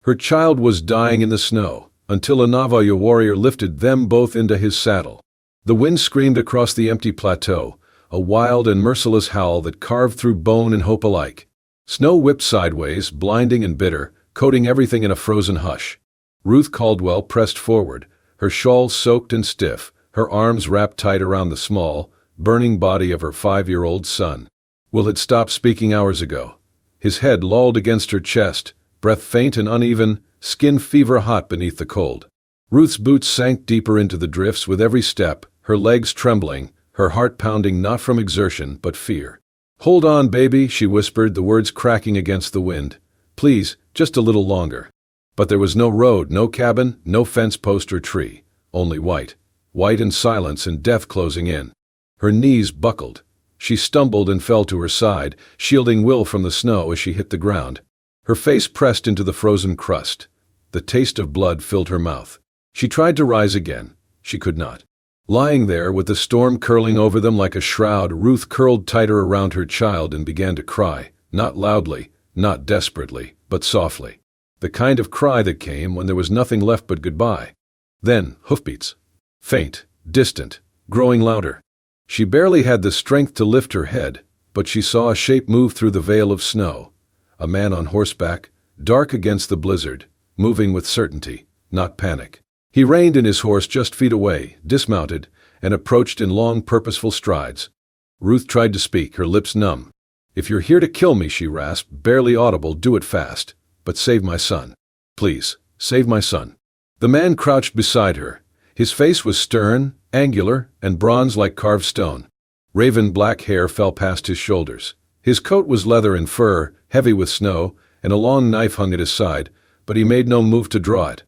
Her child was dying in the snow, until a Navajo warrior lifted them both into his saddle. The wind screamed across the empty plateau, a wild and merciless howl that carved through bone and hope alike. Snow whipped sideways, blinding and bitter, coating everything in a frozen hush. Ruth Caldwell pressed forward, her shawl soaked and stiff, her arms wrapped tight around the small, burning body of her 5-year-old son. Will had stopped speaking hours ago. His head lolled against her chest, breath faint and uneven, skin fever-hot beneath the cold. Ruth's boots sank deeper into the drifts with every step, her legs trembling, her heart pounding not from exertion but fear. "Hold on, baby," she whispered, the words cracking against the wind. "Please, just a little longer." But there was no road, no cabin, no fence post or tree, only white. White and silence and death closing in. Her knees buckled. She stumbled and fell to her side, shielding Will from the snow as she hit the ground. Her face pressed into the frozen crust. The taste of blood filled her mouth. She tried to rise again. She could not. Lying there with the storm curling over them like a shroud, Ruth curled tighter around her child and began to cry, not loudly, not desperately, but softly. The kind of cry that came when there was nothing left but goodbye. Then, hoofbeats. Faint, distant, growing louder. She barely had the strength to lift her head, but she saw a shape move through the veil of snow. A man on horseback, dark against the blizzard, moving with certainty, not panic. He reined in his horse just feet away, dismounted, and approached in long, purposeful strides. Ruth tried to speak, her lips numb. "If you're here to kill me," she rasped, barely audible, "do it fast. But save my son. Please, save my son." The man crouched beside her. His face was stern, angular, and bronze like carved stone. Raven black hair fell past his shoulders. His coat was leather and fur, heavy with snow, and a long knife hung at his side, but he made no move to draw it.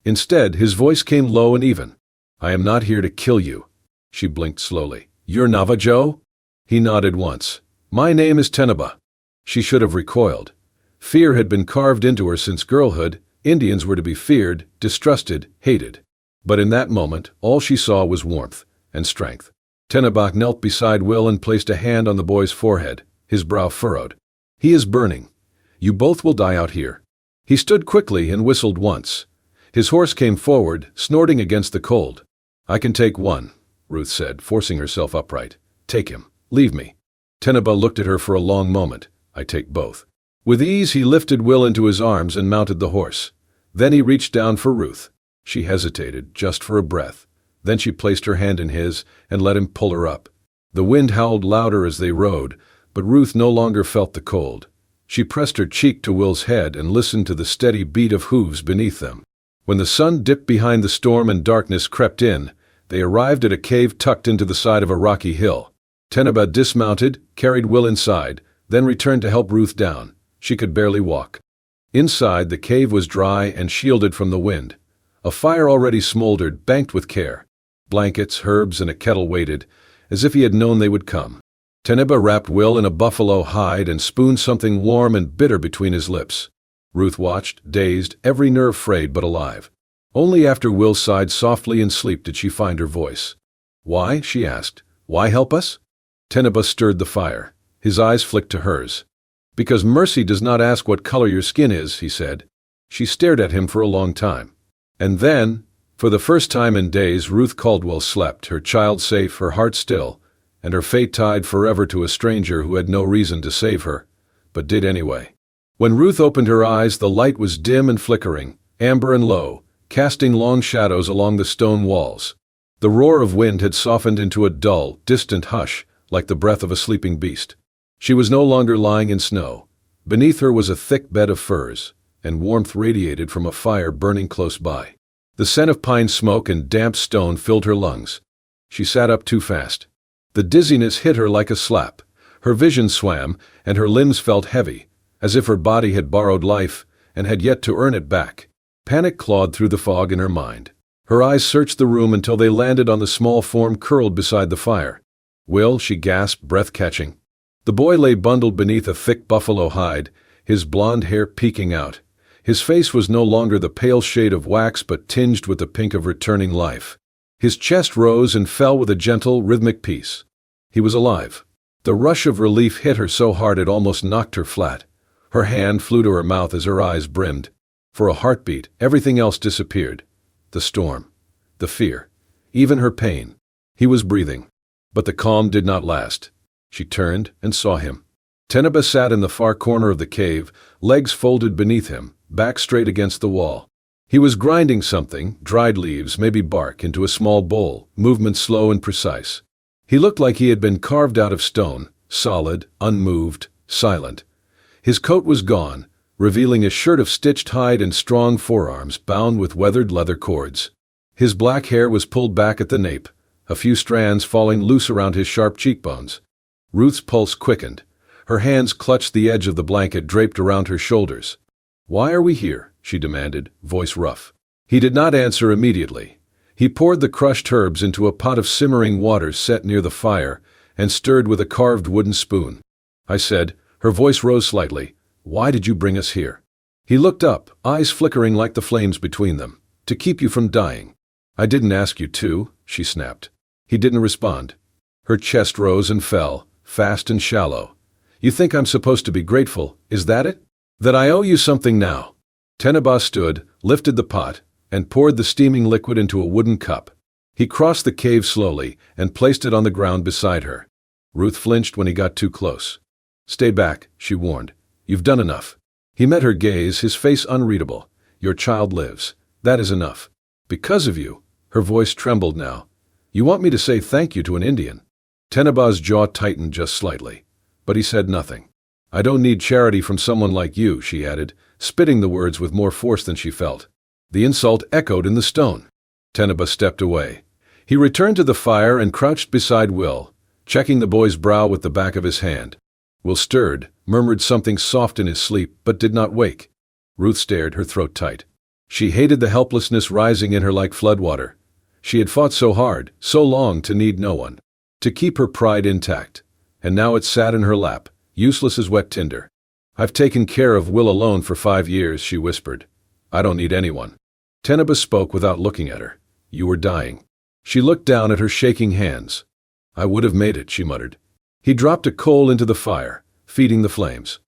Instead, his voice came low and even. "I am not here to kill you." She blinked slowly. "You're Navajo?" He nodded once. "My name is Tenaba." She should have recoiled. Fear had been carved into her since girlhood. Indians were to be feared, distrusted, hated. But in that moment, all she saw was warmth and strength. Tenaba knelt beside Will and placed a hand on the boy's forehead, his brow furrowed. "He is burning. You both will die out here." He stood quickly and whistled once. His horse came forward, snorting against the cold. "I can take one," Ruth said, forcing herself upright. "Take him. Leave me." Tenaba looked at her for a long moment. "I take both." With ease he lifted Will into his arms and mounted the horse. Then he reached down for Ruth. She hesitated, just for a breath. Then she placed her hand in his and let him pull her up. The wind howled louder as they rode, but Ruth no longer felt the cold. She pressed her cheek to Will's head and listened to the steady beat of hooves beneath them. When the sun dipped behind the storm and darkness crept in, they arrived at a cave tucked into the side of a rocky hill. Tenaba dismounted, carried Will inside, then returned to help Ruth down. She could barely walk. Inside, the cave was dry and shielded from the wind. A fire already smoldered, banked with care. Blankets, herbs, and a kettle waited, as if he had known they would come. Tenaba wrapped Will in a buffalo hide and spooned something warm and bitter between his lips. Ruth watched, dazed, every nerve frayed but alive. Only after Will sighed softly in sleep did she find her voice. "Why?" she asked. "Why help us?" Tenaba stirred the fire. His eyes flicked to hers. "Because mercy does not ask what color your skin is," he said. She stared at him for a long time. And then, for the first time in days, Ruth Caldwell slept, her child safe, her heart still, and her fate tied forever to a stranger who had no reason to save her, but did anyway. When Ruth opened her eyes, the light was dim and flickering, amber and low, casting long shadows along the stone walls. The roar of wind had softened into a dull, distant hush, like the breath of a sleeping beast. She was no longer lying in snow. Beneath her was a thick bed of furs, and warmth radiated from a fire burning close by. The scent of pine smoke and damp stone filled her lungs. She sat up too fast. The dizziness hit her like a slap. Her vision swam, and her limbs felt heavy, as if her body had borrowed life and had yet to earn it back. Panic clawed through the fog in her mind. Her eyes searched the room until they landed on the small form curled beside the fire. "Will," she gasped, breath catching. The boy lay bundled beneath a thick buffalo hide, his blonde hair peeking out. His face was no longer the pale shade of wax but tinged with the pink of returning life. His chest rose and fell with a gentle, rhythmic peace. He was alive. The rush of relief hit her so hard it almost knocked her flat. Her hand flew to her mouth as her eyes brimmed. For a heartbeat, everything else disappeared. The storm. The fear. Even her pain. He was breathing. But the calm did not last. She turned and saw him. Teneba sat in the far corner of the cave, legs folded beneath him, back straight against the wall. He was grinding something, dried leaves, maybe bark, into a small bowl, movement slow and precise. He looked like he had been carved out of stone, solid, unmoved, silent. His coat was gone, revealing a shirt of stitched hide and strong forearms bound with weathered leather cords. His black hair was pulled back at the nape, a few strands falling loose around his sharp cheekbones. Ruth's pulse quickened. Her hands clutched the edge of the blanket draped around her shoulders. "Why are we here?" she demanded, voice rough. He did not answer immediately. He poured the crushed herbs into a pot of simmering water set near the fire and stirred with a carved wooden spoon. "I said," her voice rose slightly, "why did you bring us here?" He looked up, eyes flickering like the flames between them. "To keep you from dying." "I didn't ask you to," she snapped. He didn't respond. Her chest rose and fell, fast and shallow. "You think I'm supposed to be grateful, is that it? That I owe you something now?" Teneba stood, lifted the pot, and poured the steaming liquid into a wooden cup. He crossed the cave slowly and placed it on the ground beside her. Ruth flinched when he got too close. "Stay back," she warned. "You've done enough." He met her gaze, his face unreadable. "Your child lives. That is enough." "Because of you." Her voice trembled now. "You want me to say thank you to an Indian?" Teneba's jaw tightened just slightly. But he said nothing. "I don't need charity from someone like you," she added, spitting the words with more force than she felt. The insult echoed in the stone. Teneba stepped away. He returned to the fire and crouched beside Will, checking the boy's brow with the back of his hand. Will stirred, murmured something soft in his sleep, but did not wake. Ruth stared, her throat tight. She hated the helplessness rising in her like floodwater. She had fought so hard, so long, to need no one, to keep her pride intact. And now it sat in her lap, useless as wet tinder. "I've taken care of Will alone for 5 years," she whispered. "I don't need anyone." Teneba spoke without looking at her. "You were dying." She looked down at her shaking hands. "I would have made it," she muttered. He dropped a coal into the fire, feeding the flames.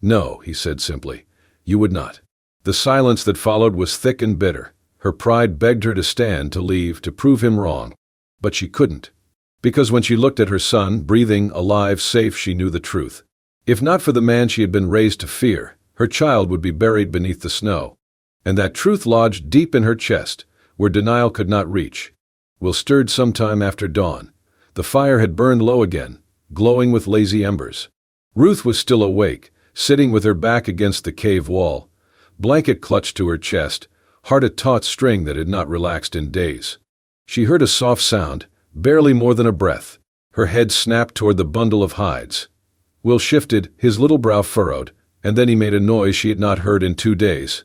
"No," he said simply. "You would not." The silence that followed was thick and bitter. Her pride begged her to stand, to leave, to prove him wrong. But she couldn't. Because when she looked at her son, breathing, alive, safe, she knew the truth. If not for the man she had been raised to fear, her child would be buried beneath the snow. And that truth lodged deep in her chest, where denial could not reach. Will stirred sometime after dawn. The fire had burned low again, glowing with lazy embers. Ruth was still awake, sitting with her back against the cave wall, blanket clutched to her chest, heart a taut string that had not relaxed in days. She heard a soft sound, barely more than a breath. Her head snapped toward the bundle of hides. Will shifted, his little brow furrowed, and then he made a noise she had not heard in 2 days.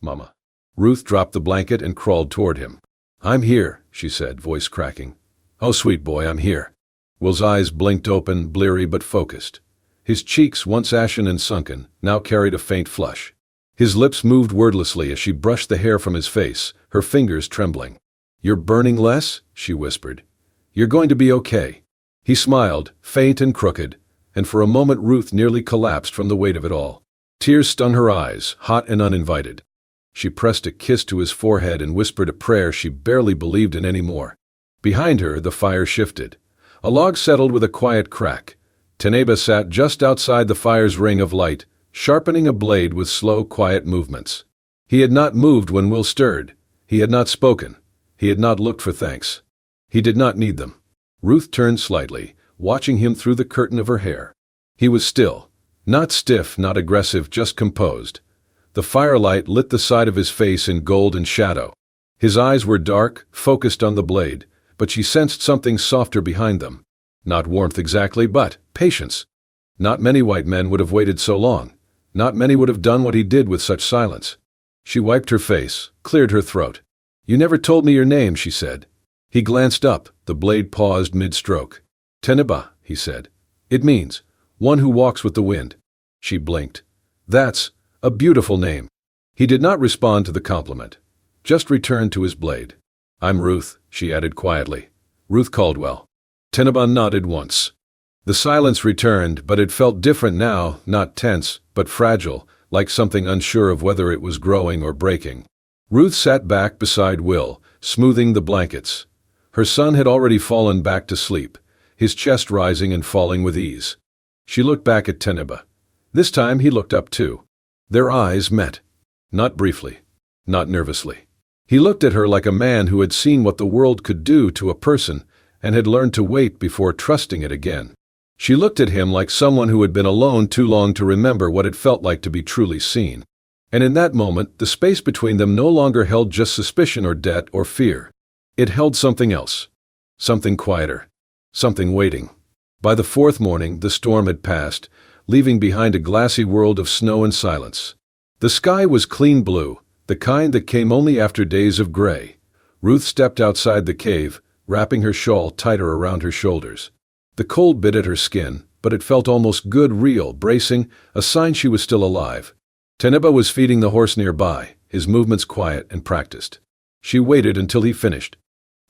"Mama." Ruth dropped the blanket and crawled toward him. "I'm here," she said, voice cracking. "Oh, sweet boy, I'm here." Will's eyes blinked open, bleary but focused. His cheeks, once ashen and sunken, now carried a faint flush. His lips moved wordlessly as she brushed the hair from his face, her fingers trembling. "You're burning less?" she whispered. "You're going to be okay." He smiled, faint and crooked, and for a moment Ruth nearly collapsed from the weight of it all. Tears stung her eyes, hot and uninvited. She pressed a kiss to his forehead and whispered a prayer she barely believed in anymore. Behind her, the fire shifted. A log settled with a quiet crack. Teneba sat just outside the fire's ring of light, sharpening a blade with slow, quiet movements. He had not moved when Will stirred. He had not spoken. He had not looked for thanks. He did not need them. Ruth turned slightly, watching him through the curtain of her hair. He was still. Not stiff, not aggressive, just composed. The firelight lit the side of his face in gold and shadow. His eyes were dark, focused on the blade, but she sensed something softer behind them. Not warmth exactly, but patience. Not many white men would have waited so long. Not many would have done what he did with such silence. She wiped her face, cleared her throat. "You never told me your name," she said. He glanced up, the blade paused mid-stroke. "Teneba," he said. "It means, one who walks with the wind." She blinked. "That's a beautiful name." He did not respond to the compliment, just returned to his blade. "I'm Ruth," she added quietly. "Ruth Caldwell." Teneba nodded once. The silence returned, but it felt different now, not tense, but fragile, like something unsure of whether it was growing or breaking. Ruth sat back beside Will, smoothing the blankets. Her son had already fallen back to sleep, his chest rising and falling with ease. She looked back at Teneba. This time he looked up too. Their eyes met. Not briefly. Not nervously. He looked at her like a man who had seen what the world could do to a person and had learned to wait before trusting it again. She looked at him like someone who had been alone too long to remember what it felt like to be truly seen. And in that moment, the space between them no longer held just suspicion or debt or fear. It held something else. Something quieter. Something waiting. By the fourth morning, the storm had passed, leaving behind a glassy world of snow and silence. The sky was clean blue, the kind that came only after days of gray. Ruth stepped outside the cave, wrapping her shawl tighter around her shoulders. The cold bit at her skin, but it felt almost good, real, bracing, a sign she was still alive. Teneba was feeding the horse nearby, his movements quiet and practiced. She waited until he finished.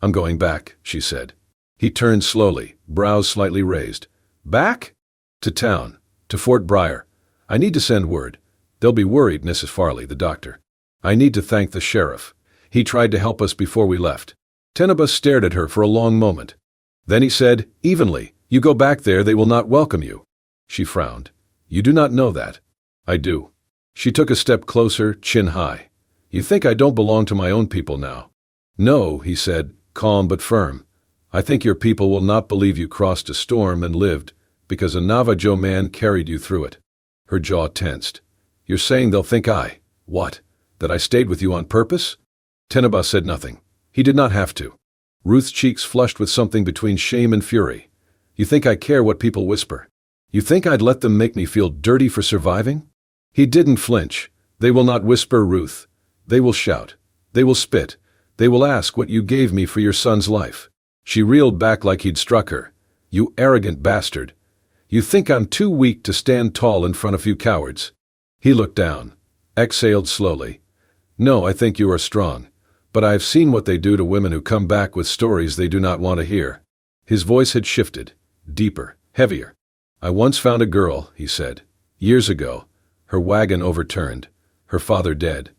"I'm going back," she said. He turned slowly, brows slightly raised. "Back?" "To town. To Fort Briar. I need to send word. They'll be worried, Mrs. Farley, the doctor. I need to thank the sheriff. He tried to help us before we left." Teneba stared at her for a long moment. Then he said, evenly, "You go back there, they will not welcome you." She frowned. "You do not know that." "I do." She took a step closer, chin high. "You think I don't belong to my own people now?" "No," he said, calm but firm. "I think your people will not believe you crossed a storm and lived, because a Navajo man carried you through it." Her jaw tensed. "You're saying they'll think what? That I stayed with you on purpose?" Teneba said nothing. He did not have to. Ruth's cheeks flushed with something between shame and fury. "You think I care what people whisper? You think I'd let them make me feel dirty for surviving?" He didn't flinch. "They will not whisper, Ruth. They will shout. They will spit. They will ask what you gave me for your son's life." She reeled back like he'd struck her. "You arrogant bastard. You think I'm too weak to stand tall in front of you cowards?" He looked down, exhaled slowly. "No, I think you are strong. But I have seen what they do to women who come back with stories they do not want to hear." His voice had shifted, deeper, heavier. "I once found a girl," he said, "years ago. Her wagon overturned, her father dead.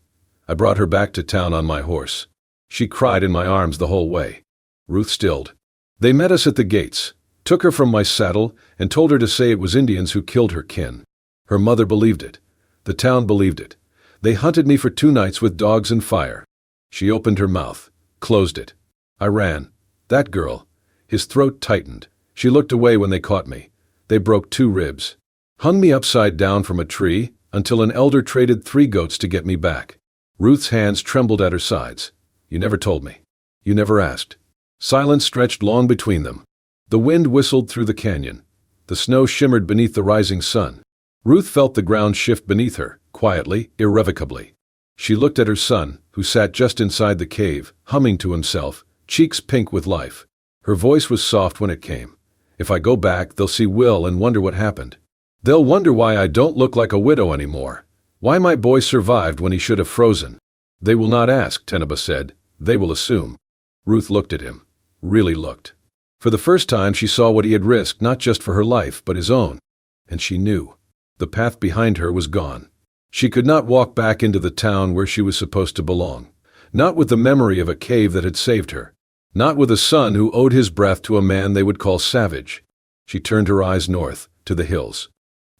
I brought her back to town on my horse. She cried in my arms the whole way." Ruth stilled. "They met us at the gates, took her from my saddle, and told her to say it was Indians who killed her kin. Her mother believed it. The town believed it. They hunted me for 2 nights with dogs and fire." She opened her mouth, closed it. "I ran. That girl." His throat tightened. "She looked away when they caught me. They broke 2 ribs. Hung me upside down from a tree, until an elder traded 3 goats to get me back." Ruth's hands trembled at her sides. "You never told me. You never asked." Silence stretched long between them. The wind whistled through the canyon. The snow shimmered beneath the rising sun. Ruth felt the ground shift beneath her, quietly, irrevocably. She looked at her son, who sat just inside the cave, humming to himself, cheeks pink with life. Her voice was soft when it came. "If I go back, they'll see Will and wonder what happened. They'll wonder why I don't look like a widow anymore. Why my boy survived when he should have frozen." "They will not ask," Teneba said. "They will assume." Ruth looked at him. Really looked. For the first time she saw what he had risked, not just for her life, but his own. And she knew. The path behind her was gone. She could not walk back into the town where she was supposed to belong. Not with the memory of a cave that had saved her. Not with a son who owed his breath to a man they would call savage. She turned her eyes north, to the hills.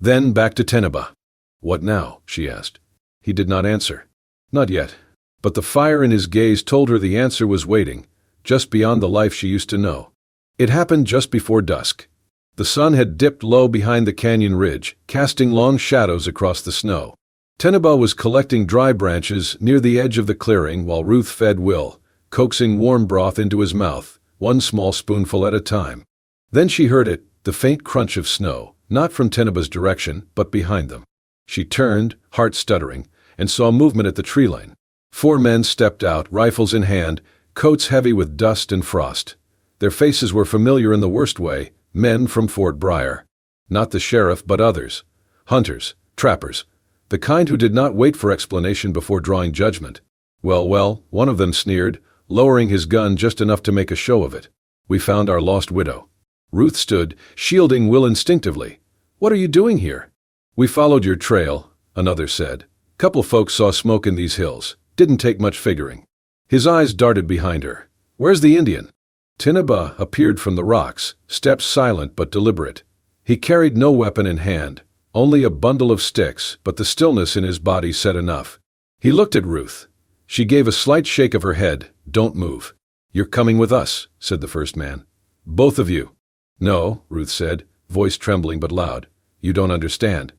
Then back to Teneba. "What now?" she asked. He did not answer. Not yet. But the fire in his gaze told her the answer was waiting, just beyond the life she used to know. It happened just before dusk. The sun had dipped low behind the canyon ridge, casting long shadows across the snow. Teneba was collecting dry branches near the edge of the clearing while Ruth fed Will, coaxing warm broth into his mouth, 1 small spoonful at a time. Then she heard it, the faint crunch of snow, not from Teneba's direction, but behind them. She turned, heart stuttering, and saw movement at the tree line. 4 men stepped out, rifles in hand, coats heavy with dust and frost. Their faces were familiar in the worst way, men from Fort Briar. Not the sheriff, but others. Hunters, trappers. The kind who did not wait for explanation before drawing judgment. Well, one of them sneered, lowering his gun just enough to make a show of it. "We found our lost widow." Ruth stood, shielding Will instinctively. "What are you doing here?" "We followed your trail. another said. Couple folks saw smoke in these hills. Didn't take much figuring. His eyes darted behind her. Where's the Indian? Tinaba appeared from the rocks, steps silent but deliberate. He carried no weapon in hand, only a bundle of sticks, but the stillness in his body said enough. He looked at Ruth. She gave a slight shake of her head. Don't move. You're coming with us, said the first man. Both of you. No, Ruth said, voice trembling but loud. You don't understand.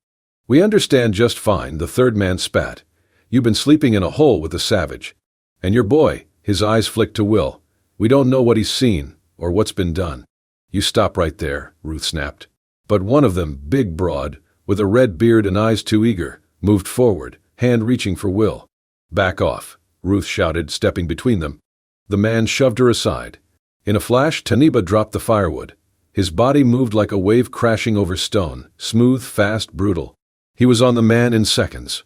We understand just fine, the third man spat. You've been sleeping in a hole with a savage. And your boy, his eyes flicked to Will. We don't know what he's seen, or what's been done. You stop right there, Ruth snapped. But one of them, big broad, with a red beard and eyes too eager, moved forward, hand reaching for Will. Back off, Ruth shouted, stepping between them. The man shoved her aside. In a flash, Tinaba dropped the firewood. His body moved like a wave crashing over stone, smooth, fast, brutal. He was on the man in seconds.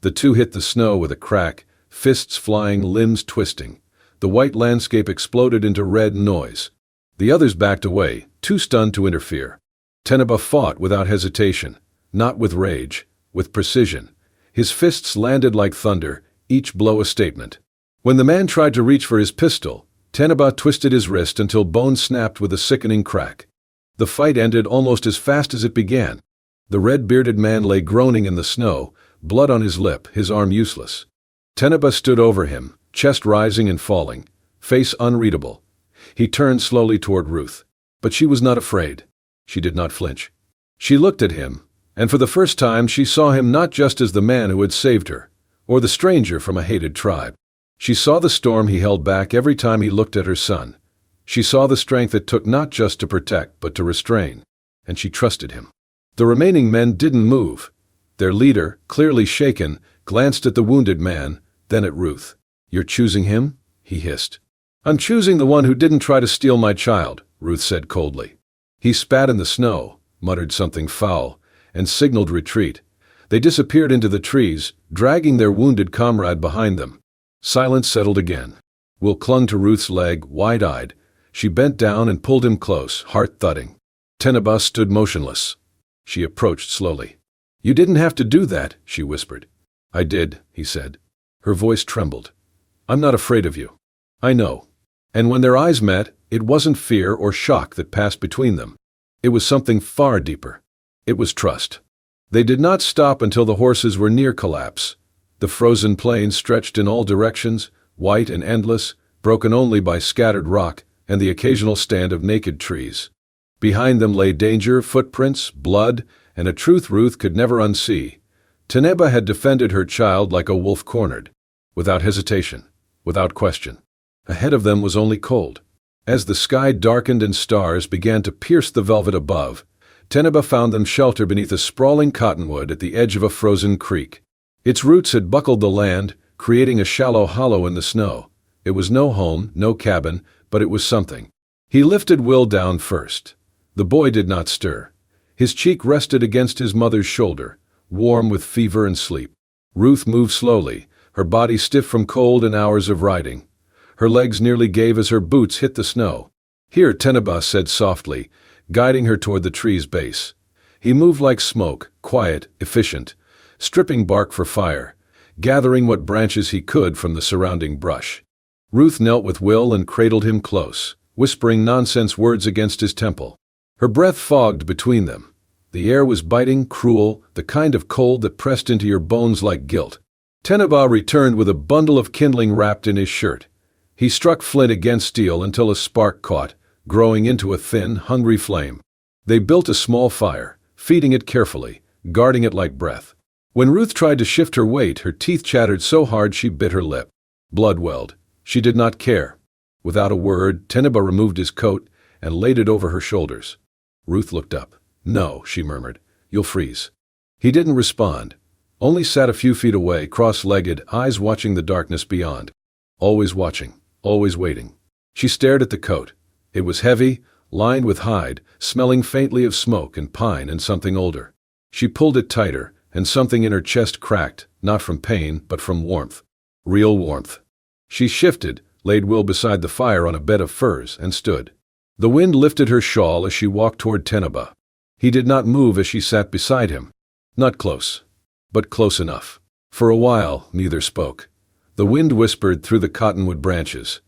The two hit the snow with a crack, fists flying, limbs twisting. The white landscape exploded into red noise. The others backed away, too stunned to interfere. Tinaba fought without hesitation, not with rage, with precision. His fists landed like thunder, each blow a statement. When the man tried to reach for his pistol, Tinaba twisted his wrist until bone snapped with a sickening crack. The fight ended almost as fast as it began. The red-bearded man lay groaning in the snow, blood on his lip, his arm useless. Tinaba stood over him, chest rising and falling, face unreadable. He turned slowly toward Ruth. But she was not afraid. She did not flinch. She looked at him, and for the first time she saw him not just as the man who had saved her, or the stranger from a hated tribe. She saw the storm he held back every time he looked at her son. She saw the strength it took not just to protect but to restrain, and she trusted him. The remaining men didn't move. Their leader, clearly shaken, glanced at the wounded man, then at Ruth. You're choosing him? He hissed. I'm choosing the one who didn't try to steal my child, Ruth said coldly. He spat in the snow, muttered something foul, and signaled retreat. They disappeared into the trees, dragging their wounded comrade behind them. Silence settled again. Will clung to Ruth's leg, wide-eyed. She bent down and pulled him close, heart thudding. Tinaba stood motionless. She approached slowly. You didn't have to do that, she whispered. I did, he said. Her voice trembled. I'm not afraid of you. I know. And when their eyes met, it wasn't fear or shock that passed between them. It was something far deeper. It was trust. They did not stop until the horses were near collapse. The frozen plain stretched in all directions, white and endless, broken only by scattered rock and the occasional stand of naked trees. Behind them lay danger, footprints, blood, and a truth Ruth could never unsee. Tinaba had defended her child like a wolf cornered, without hesitation, without question. Ahead of them was only cold. As the sky darkened and stars began to pierce the velvet above, Tinaba found them shelter beneath a sprawling cottonwood at the edge of a frozen creek. Its roots had buckled the land, creating a shallow hollow in the snow. It was no home, no cabin, but it was something. He lifted Will down first. The boy did not stir. His cheek rested against his mother's shoulder, warm with fever and sleep. Ruth moved slowly, her body stiff from cold and hours of riding. Her legs nearly gave as her boots hit the snow. Here, Tinaba said softly, guiding her toward the tree's base. He moved like smoke, quiet, efficient, stripping bark for fire, gathering what branches he could from the surrounding brush. Ruth knelt with Will and cradled him close, whispering nonsense words against his temple. Her breath fogged between them. The air was biting, cruel, the kind of cold that pressed into your bones like guilt. Tinaba returned with a bundle of kindling wrapped in his shirt. He struck flint against steel until a spark caught, growing into a thin, hungry flame. They built a small fire, feeding it carefully, guarding it like breath. When Ruth tried to shift her weight, her teeth chattered so hard she bit her lip. Blood welled. She did not care. Without a word, Tinaba removed his coat and laid it over her shoulders. Ruth looked up. No, she murmured. You'll freeze. He didn't respond. Only sat a few feet away, cross-legged, eyes watching the darkness beyond. Always watching. Always waiting. She stared at the coat. It was heavy, lined with hide, smelling faintly of smoke and pine and something older. She pulled it tighter, and something in her chest cracked, not from pain, but from warmth. Real warmth. She shifted, laid Will beside the fire on a bed of furs, and stood. The wind lifted her shawl as she walked toward Tinaba. He did not move as she sat beside him. Not close. but close enough. For a while, neither spoke. The wind whispered through the cottonwood branches.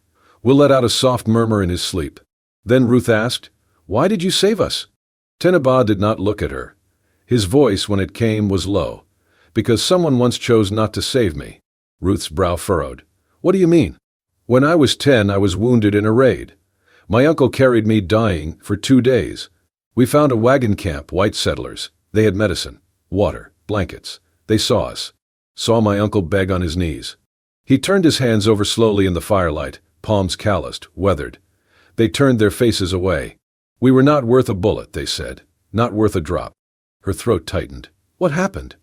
Will let out a soft murmur in his sleep. Then Ruth asked, "Why did you save us?" Tenaba did not look at her. His voice, when it came, was low. "Because someone once chose not to save me." Ruth's brow furrowed. "What do you mean?" "When I was 10, I was wounded in a raid. My uncle carried me dying for 2 days. We found a wagon camp, white settlers. They had medicine, water, blankets. They saw us. Saw my uncle beg on his knees. He turned his hands over slowly in the firelight, palms calloused, weathered. They turned their faces away. We were not worth a bullet, they said. Not worth a drop." Her throat tightened. "What happened?"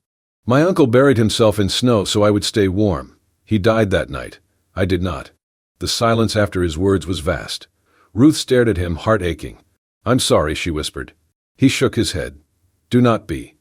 "My uncle buried himself in snow so I would stay warm. He died that night. I did not." The silence after his words was vast. Ruth stared at him, heart aching. "I'm sorry," she whispered. He shook his head. "Do not be.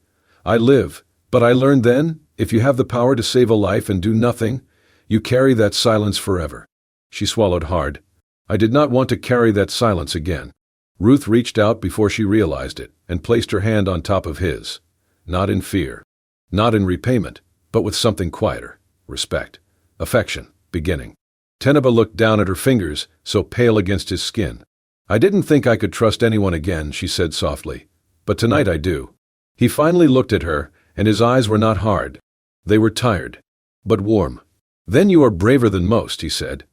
I live, but I learned then, if you have the power to save a life and do nothing, you carry that silence forever." She swallowed hard. "I did not want to carry that silence again." Ruth reached out before she realized it and placed her hand on top of his. Not in fear. Not in repayment, but with something quieter. Respect. Affection. Beginning. Tenaba looked down at her fingers, so pale against his skin. "I didn't think I could trust anyone again," she said softly. "But tonight I do." He finally looked at her, and his eyes were not hard. They were tired, but warm. "Then you are braver than most," he said.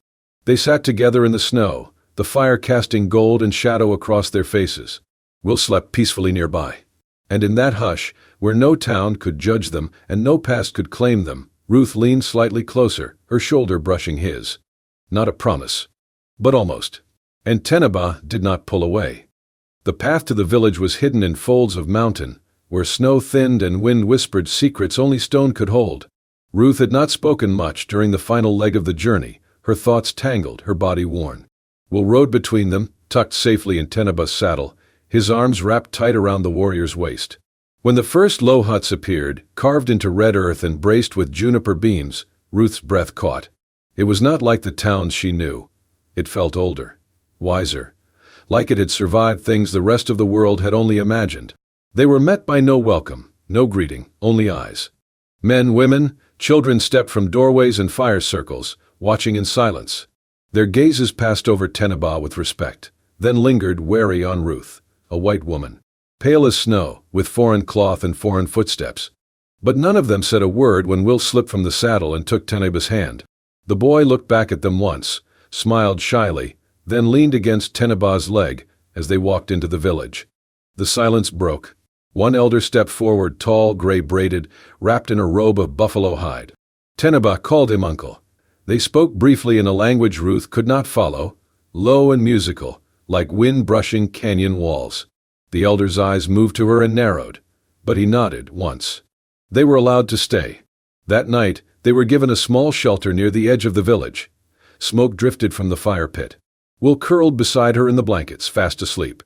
They sat together in the snow, the fire casting gold and shadow across their faces. Will slept peacefully nearby. And in that hush, where no town could judge them and no past could claim them, Ruth leaned slightly closer, her shoulder brushing his. Not a promise, but almost. And Tenaba did not pull away. The path to the village was hidden in folds of mountain, where snow thinned and wind whispered secrets only stone could hold. Ruth had not spoken much during the final leg of the journey, her thoughts tangled, her body worn. Will rode between them, tucked safely in Tenaba's saddle, his arms wrapped tight around the warrior's waist. When the first low huts appeared, carved into red earth and braced with juniper beams, Ruth's breath caught. It was not like the towns she knew. It felt older, wiser, like it had survived things the rest of the world had only imagined. They were met by no welcome, no greeting, only eyes. Men, women, children stepped from doorways and fire circles, watching in silence. Their gazes passed over Tenaba with respect, then lingered wary on Ruth, a white woman, pale as snow, with foreign cloth and foreign footsteps. But none of them said a word when Will slipped from the saddle and took Tenaba's hand. The boy looked back at them once, smiled shyly, then leaned against Tenaba's leg as they walked into the village. The silence broke. One elder stepped forward, tall, gray-braided, wrapped in a robe of buffalo hide. Tenaba called him uncle. They spoke briefly in a language Ruth could not follow, low and musical, like wind brushing canyon walls. The elder's eyes moved to her and narrowed, but he nodded once. They were allowed to stay. That night, they were given a small shelter near the edge of the village. Smoke drifted from the fire pit. Will curled beside her in the blankets, fast asleep.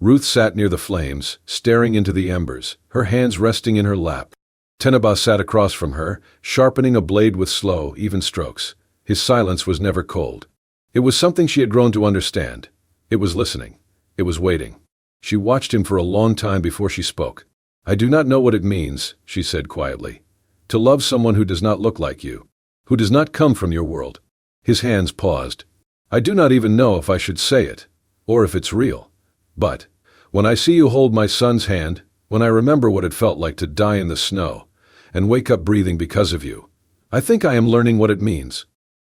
Ruth sat near the flames, staring into the embers, her hands resting in her lap. Tenaba sat across from her, sharpening a blade with slow, even strokes. His silence was never cold. It was something she had grown to understand. It was listening. It was waiting. She watched him for a long time before she spoke. "I do not know what it means," she said quietly, "to love someone who does not look like you, who does not come from your world." His hands paused. "I do not even know if I should say it, or if it's real. But when I see you hold my son's hand, when I remember what it felt like to die in the snow, and wake up breathing because of you, I think I am learning what it means."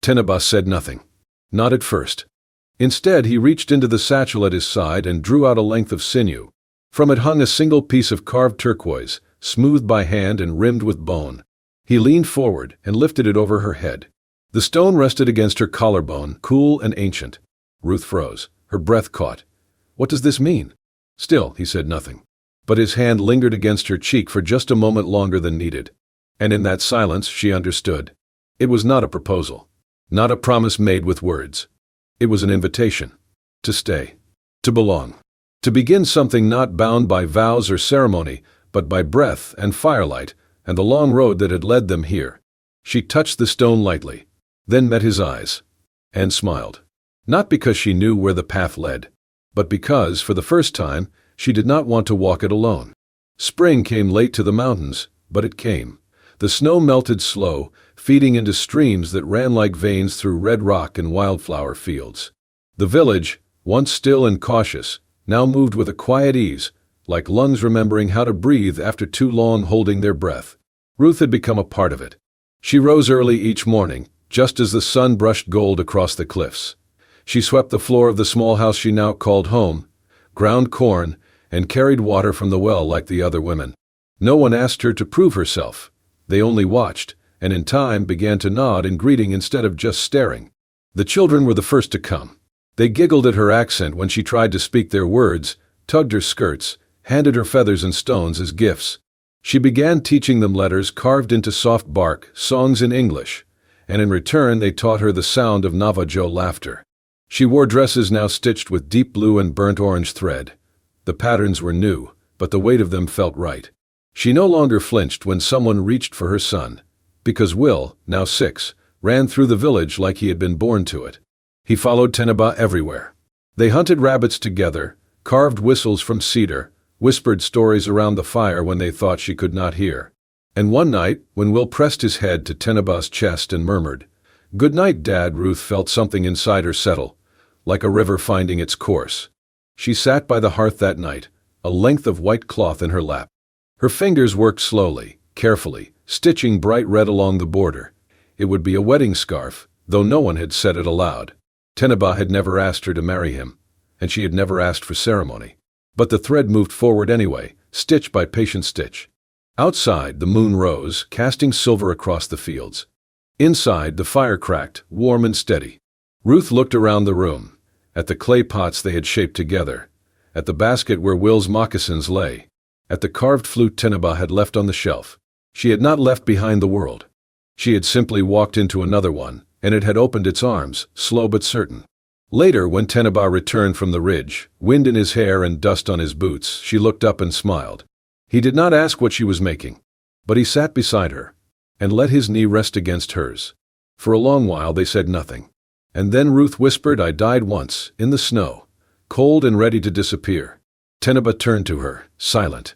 Tenaba said nothing. Not at first. Instead, he reached into the satchel at his side and drew out a length of sinew. From it hung a single piece of carved turquoise, smoothed by hand and rimmed with bone. He leaned forward and lifted it over her head. The stone rested against her collarbone, cool and ancient. Ruth froze. Her breath caught. "What does this mean?" Still, he said nothing. But his hand lingered against her cheek for just a moment longer than needed. And in that silence, she understood. It was not a proposal. Not a promise made with words. It was an invitation. To stay. To belong. To begin something not bound by vows or ceremony, but by breath and firelight and the long road that had led them here. She touched the stone lightly, then met his eyes, and smiled. Not because she knew where the path led, but because, for the first time, she did not want to walk it alone. Spring came late to the mountains, but it came. The snow melted slow, feeding into streams that ran like veins through red rock and wildflower fields. The village, once still and cautious, now moved with a quiet ease, like lungs remembering how to breathe after too long holding their breath. Ruth had become a part of it. She rose early each morning, just as the sun brushed gold across the cliffs. She swept the floor of the small house she now called home, ground corn, and carried water from the well like the other women. No one asked her to prove herself. They only watched, and in time began to nod in greeting instead of just staring. The children were the first to come. They giggled at her accent when she tried to speak their words, tugged her skirts, handed her feathers and stones as gifts. She began teaching them letters carved into soft bark, songs in English, and in return they taught her the sound of Navajo laughter. She wore dresses now stitched with deep blue and burnt orange thread. The patterns were new, but the weight of them felt right. She no longer flinched when someone reached for her son, because Will, now 6, ran through the village like he had been born to it. He followed Tenaba everywhere. They hunted rabbits together, carved whistles from cedar, whispered stories around the fire when they thought she could not hear. And one night, when Will pressed his head to Tenaba's chest and murmured, "Good night, Dad," Ruth felt something inside her settle, like a river finding its course. She sat by the hearth that night, a length of white cloth in her lap. Her fingers worked slowly, carefully, stitching bright red along the border. It would be a wedding scarf, though no one had said it aloud. Tenaba had never asked her to marry him, and she had never asked for ceremony. But the thread moved forward anyway, stitch by patient stitch. Outside, the moon rose, casting silver across the fields. Inside, the fire cracked, warm and steady. Ruth looked around the room, at the clay pots they had shaped together, at the basket where Will's moccasins lay, at the carved flute Tenaba had left on the shelf. She had not left behind the world. She had simply walked into another one, and it had opened its arms, slow but certain. Later, when Tenaba returned from the ridge, wind in his hair and dust on his boots, she looked up and smiled. He did not ask what she was making, but he sat beside her, and let his knee rest against hers. For a long while they said nothing. And then Ruth whispered, "I died once, in the snow, cold and ready to disappear." Tenaba turned to her, silent.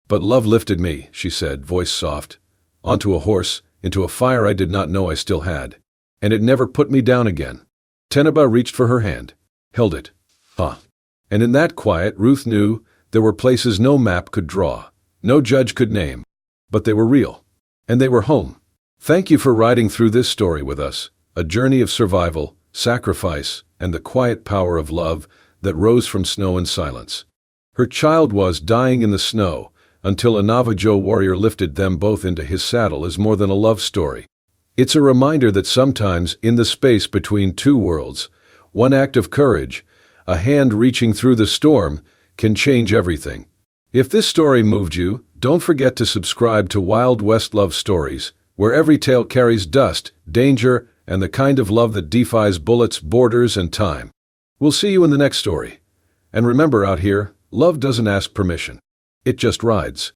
"But love lifted me," she said, voice soft, "onto a horse, into a fire I did not know I still had. And it never put me down again." Tenaba reached for her hand, held it. And in that quiet, Ruth knew there were places no map could draw, no judge could name. But they were real. And they were home. Thank you for riding through this story with us, a journey of survival, sacrifice, and the quiet power of love that rose from snow and silence. Her child was dying in the snow until a Navajo warrior lifted them both into his saddle is more than a love story. It's a reminder that sometimes, in the space between two worlds, one act of courage, a hand reaching through the storm, can change everything. If this story moved you, don't forget to subscribe to Wild West Love Stories, where every tale carries dust, danger, and the kind of love that defies bullets, borders, and time. We'll see you in the next story. And remember, out here, love doesn't ask permission. It just rides.